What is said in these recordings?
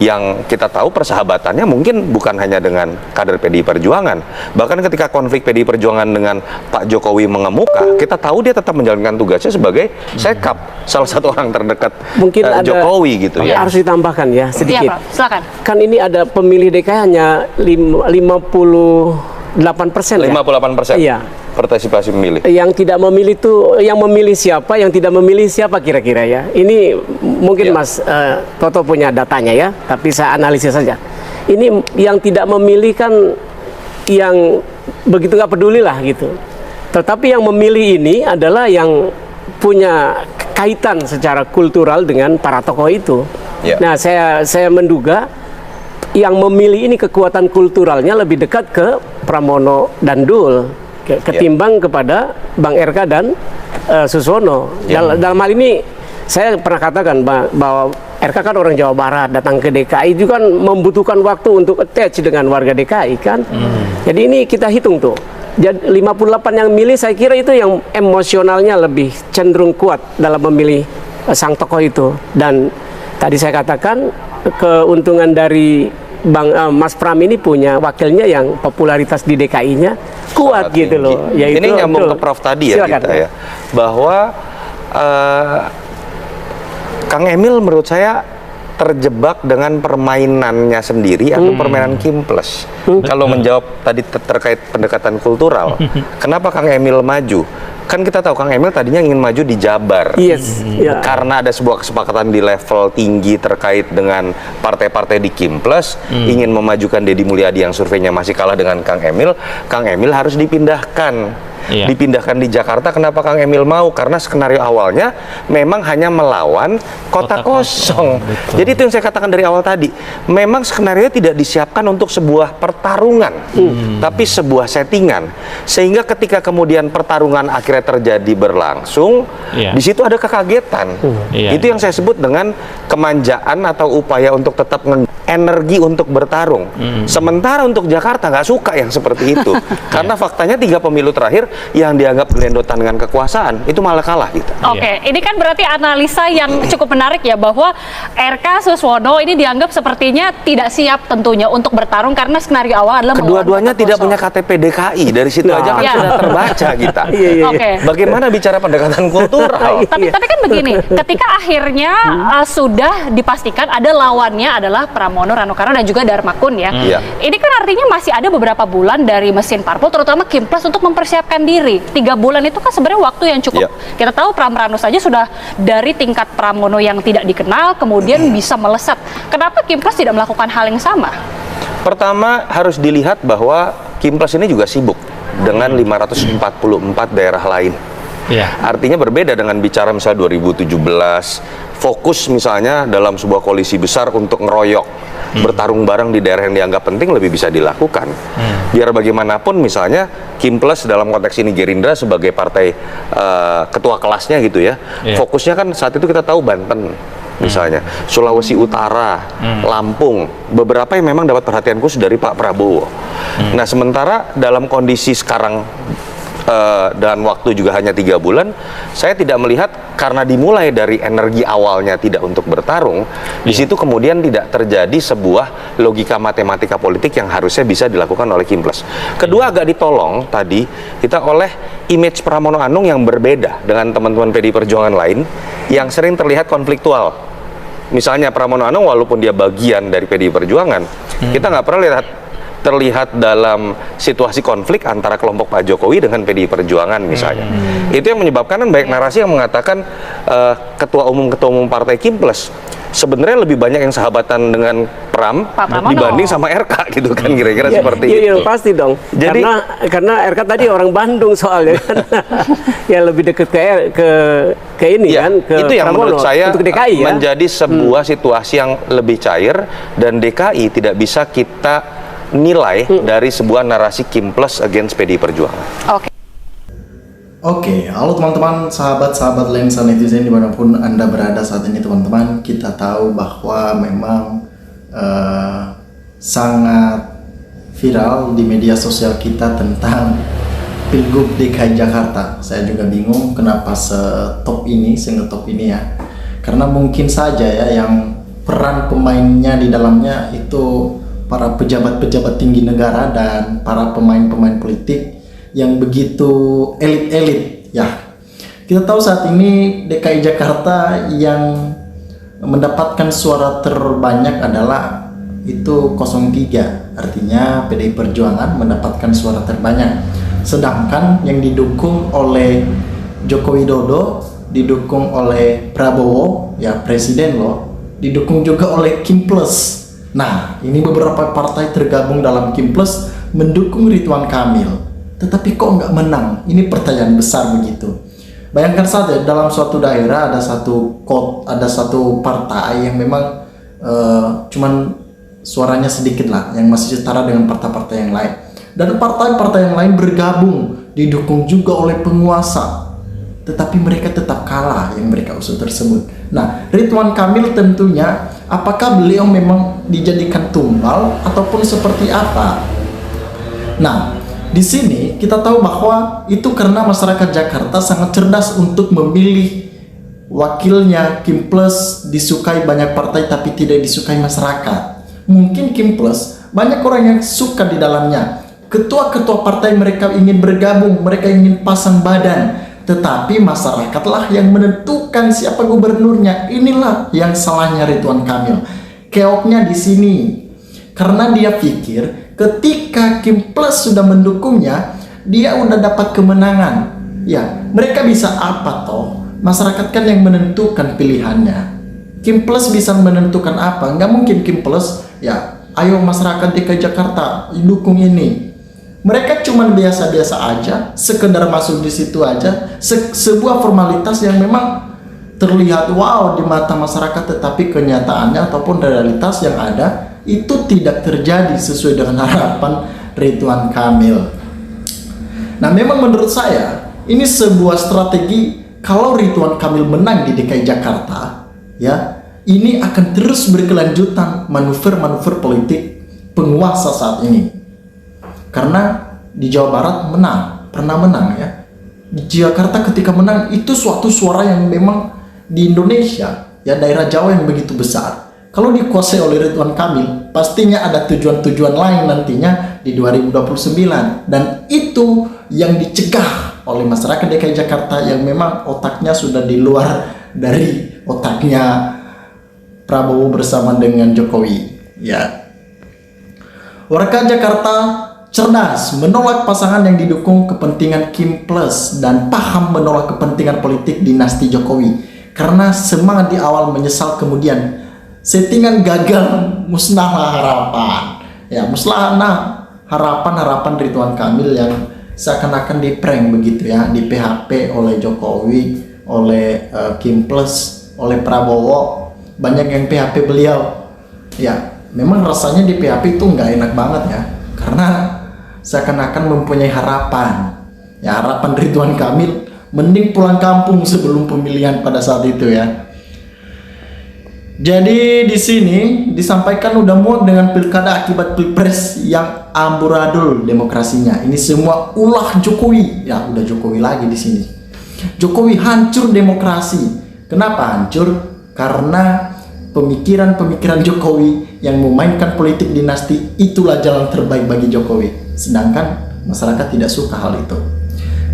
yang kita tahu persahabatannya mungkin bukan hanya dengan kader PDI Perjuangan. Bahkan ketika konflik PDI Perjuangan dengan Pak Jokowi mengemuka, kita tahu dia tetap menjalankan tugasnya sebagai sekap, salah satu orang terdekat mungkin Jokowi gitu ya. Harus ditambahkan ya sedikit. Iya, Pak. Silakan. Kan ini ada pemilih DKI hanya 58% ya? 58%. Iya. Partisipasi memilih. Yang tidak memilih itu, yang memilih siapa, yang tidak memilih siapa kira-kira ya? Ini mungkin Ya. Mas Toto punya datanya ya, tapi saya analisis saja. Ini yang tidak memilih kan yang begitu nggak peduli lah gitu. Tetapi yang memilih ini adalah yang punya kaitan secara kultural dengan para tokoh itu. Ya. Nah, saya menduga yang memilih ini kekuatan kulturalnya lebih dekat ke Pramono dan Dul ketimbang kepada Bang RK dan Suswono. Dalam hal ini saya pernah katakan bahwa RK kan orang Jawa Barat, datang ke DKI itu kan membutuhkan waktu untuk attach dengan warga DKI kan. Jadi ini kita hitung tuh. Jadi 58 yang milih, saya kira itu yang emosionalnya lebih cenderung kuat dalam memilih sang tokoh itu. Dan tadi saya katakan keuntungan dari Mas Pram ini punya wakilnya yang popularitas di DKI-nya kuat gitu loh. Yaitu, ini nyambung ke Prof tadi ya. Silakan. Kita ya, bahwa Kang Emil menurut saya terjebak dengan permainannya sendiri atau permainan Kimples. Kalau menjawab tadi terkait pendekatan kultural, kenapa Kang Emil maju? Kan kita tahu Kang Emil tadinya ingin maju di Jabar. Yes. Karena ada sebuah kesepakatan di level tinggi terkait dengan partai-partai di Kimples, ingin memajukan Deddy Mulyadi yang surveinya masih kalah dengan Kang Emil harus dipindahkan. Dipindahkan di Jakarta. Kenapa Kang Emil mau? Karena skenario awalnya memang hanya melawan kota kosong. Jadi itu yang saya katakan dari awal tadi. Memang skenario tidak disiapkan untuk sebuah pertarungan, tapi sebuah settingan. Sehingga ketika kemudian pertarungan akhirnya terjadi berlangsung, di situ ada kekagetan. Itu yang saya sebut dengan kemanjaan atau upaya untuk tetap energi untuk bertarung. Sementara untuk Jakarta nggak suka yang seperti itu. Karena faktanya 3 pemilu terakhir yang dianggap gelendotan dengan kekuasaan itu malah kalah gitu. Oke, ini kan berarti analisa yang cukup menarik ya, bahwa RK Suswono ini dianggap sepertinya tidak siap tentunya untuk bertarung karena skenario awal adalah kedua-duanya tidak punya KTP DKI. Dari situ aja kan sudah terbaca kita. Bagaimana bicara pendekatan kultural? Tapi kan begini, ketika akhirnya sudah dipastikan ada lawannya adalah Pramono, Rano Karno dan juga Darmakun ya. Ini kan artinya masih ada beberapa bulan dari mesin parpol terutama Kimples untuk mempersiapkan diri. 3 bulan itu kan sebenarnya waktu yang cukup. Kita tahu Pram Rano saja sudah dari tingkat Pramono yang tidak dikenal kemudian bisa melesat. Kenapa Kimples tidak melakukan hal yang sama? Pertama harus dilihat bahwa Kimples ini juga sibuk dengan 544 daerah lain. Artinya berbeda dengan bicara misalnya 2017 fokus misalnya dalam sebuah koalisi besar untuk ngeroyok bertarung bareng di daerah yang dianggap penting lebih bisa dilakukan. Biar bagaimanapun misalnya Kimples dalam konteks ini Gerindra sebagai partai ketua kelasnya gitu ya, fokusnya kan saat itu kita tahu Banten misalnya, Sulawesi Utara, Lampung, beberapa yang memang dapat perhatian khusus dari Pak Prabowo. Nah sementara dalam kondisi sekarang dan waktu juga hanya 3 bulan, saya tidak melihat karena dimulai dari energi awalnya tidak untuk bertarung, di situ kemudian tidak terjadi sebuah logika matematika politik yang harusnya bisa dilakukan oleh Kimples. Kedua agak ditolong tadi kita oleh image Pramono Anung yang berbeda dengan teman-teman PDI Perjuangan lain yang sering terlihat konfliktual. Misalnya Pramono Anung walaupun dia bagian dari PDI Perjuangan, kita nggak pernah terlihat dalam situasi konflik antara kelompok Pak Jokowi dengan PDI Perjuangan misalnya. Itu yang menyebabkan kan banyak narasi yang mengatakan ketua umum partai Kimples sebenarnya lebih banyak yang sahabatan dengan Pram dibanding sama RK gitu kan, kira-kira seperti itu. Iya pasti dong. Jadi karena RK tadi orang Bandung soalnya kan. Ya lebih dekat ke ini kan, ke itu yang Pramono, menurut saya DKI, menjadi sebuah situasi yang lebih cair dan DKI tidak bisa kita nilai dari sebuah narasi Kimples against PDI Perjuangan. Oke, halo teman-teman, sahabat-sahabat lensa netizen dimanapun Anda berada saat ini teman-teman. Kita tahu bahwa memang sangat viral di media sosial kita tentang Pilgub DKI Jakarta. Saya juga bingung kenapa setop ini, sengetop ini ya. Karena mungkin saja ya yang peran pemainnya di dalamnya itu para pejabat-pejabat tinggi negara dan para pemain-pemain politik yang begitu elit-elit ya. Kita tahu saat ini DKI Jakarta yang mendapatkan suara terbanyak adalah itu 03, artinya PDI Perjuangan mendapatkan suara terbanyak. Sedangkan yang didukung oleh Joko Widodo, didukung oleh Prabowo, ya presiden loh, didukung juga oleh Kim Plus. Nah, ini beberapa partai tergabung dalam Kim Plus mendukung Ridwan Kamil. Tetapi kok nggak menang? Ini pertanyaan besar begitu. Bayangkan saja dalam suatu daerah ada satu partai yang memang cuman suaranya sedikit lah, yang masih setara dengan partai-partai yang lain. Dan partai-partai yang lain bergabung, didukung juga oleh penguasa. Tetapi mereka tetap kalah yang mereka usut tersebut. Nah, Ridwan Kamil tentunya, apakah beliau memang dijadikan tumbal ataupun seperti apa? Nah, di sini kita tahu bahwa itu karena masyarakat Jakarta sangat cerdas untuk memilih wakilnya. Kim Plus disukai banyak partai tapi tidak disukai masyarakat. Mungkin Kim Plus banyak orang yang suka di dalamnya. Ketua-ketua partai mereka ingin bergabung, mereka ingin pasang badan. Tetapi masyarakatlah yang menentukan siapa gubernurnya. Inilah yang salahnya Ridwan Kamil. Keoknya di sini. Karena dia pikir ketika Kim Plus sudah mendukungnya, dia udah dapat kemenangan. Ya, mereka bisa apa toh? Masyarakat kan yang menentukan pilihannya. Kim Plus bisa menentukan apa? Nggak mungkin Kim Plus, ya, ayo masyarakat DKI Jakarta dukung ini. Mereka cuma biasa-biasa aja, sekedar masuk di situ aja, sebuah formalitas yang memang terlihat wow di mata masyarakat, tetapi kenyataannya ataupun realitas yang ada itu tidak terjadi sesuai dengan harapan Ridwan Kamil. Nah, memang menurut saya ini sebuah strategi. Kalau Ridwan Kamil menang di DKI Jakarta, ya, ini akan terus berkelanjutan manuver-manuver politik penguasa saat ini. Karena di Jawa Barat pernah menang ya. Di Jakarta ketika menang itu suatu suara yang memang di Indonesia, ya daerah Jawa yang begitu besar. Kalau dikuasai oleh Ridwan Kamil, pastinya ada tujuan-tujuan lain nantinya di 2029. Dan itu yang dicegah oleh masyarakat DKI Jakarta yang memang otaknya sudah di luar dari otaknya Prabowo bersama dengan Jokowi. Ya, warga Jakarta cerdas menolak pasangan yang didukung kepentingan Kim Plus dan paham menolak kepentingan politik dinasti Jokowi. Karena semangat di awal, menyesal kemudian. Settingan gagal, musnahlah harapan. Ya, musnahlah harapan Ridwan Kamil yang seakan-akan di-prank begitu ya, di PHP oleh Jokowi, oleh Kim Plus, oleh Prabowo. Banyak yang PHP beliau. Ya, memang rasanya di PHP itu nggak enak banget ya, karena seakan-akan mempunyai harapan. Ya, harapan Ridwan Kamil mending pulang kampung sebelum pemilihan pada saat itu ya. Jadi di sini disampaikan udah muak dengan pilkada akibat pilpres yang amburadul demokrasinya. Ini semua ulah Jokowi. Ya, udah Jokowi lagi di sini. Jokowi hancur demokrasi. Kenapa hancur? Karena pemikiran-pemikiran Jokowi yang memainkan politik dinasti itulah jalan terbaik bagi Jokowi. Sedangkan masyarakat tidak suka hal itu.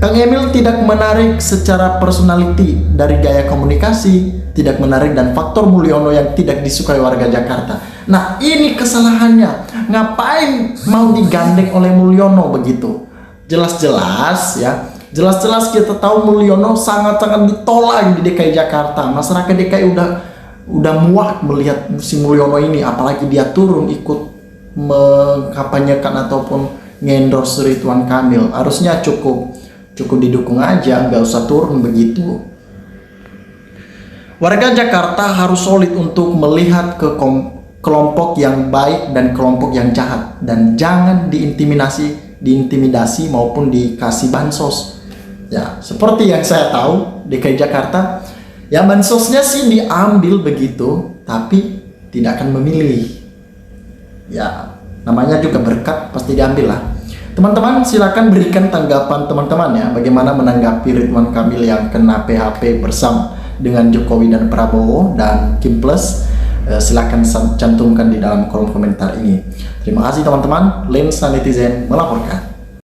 Kang Emil tidak menarik secara personality dari gaya komunikasi, tidak menarik, dan faktor Mulyono yang tidak disukai warga Jakarta. Nah, ini kesalahannya. Ngapain mau digandeng oleh Mulyono begitu? Jelas-jelas ya, jelas-jelas kita tahu Mulyono sangat-sangat ditolak di DKI Jakarta. Masyarakat DKI udah muak melihat si Mulyono ini, apalagi dia turun ikut mengkampanyekan ataupun ngendorse Ridwan Kamil. Harusnya cukup didukung aja, nggak usah turun begitu. Warga Jakarta harus solid untuk melihat ke kelompok yang baik dan kelompok yang jahat, dan jangan diintimidasi maupun dikasih bansos. Ya, seperti yang saya tahu DKI Jakarta, ya bansosnya sih diambil begitu, tapi tidak akan memilih. Ya, namanya juga berkat, pasti diambil lah. Teman-teman silakan berikan tanggapan teman-teman ya, bagaimana menanggapi Ridwan Kamil yang kena PHP bersama dengan Jokowi dan Prabowo dan Kim Plus. Silakan cantumkan di dalam kolom komentar ini. Terima kasih teman-teman. Lensa Netizen melaporkan.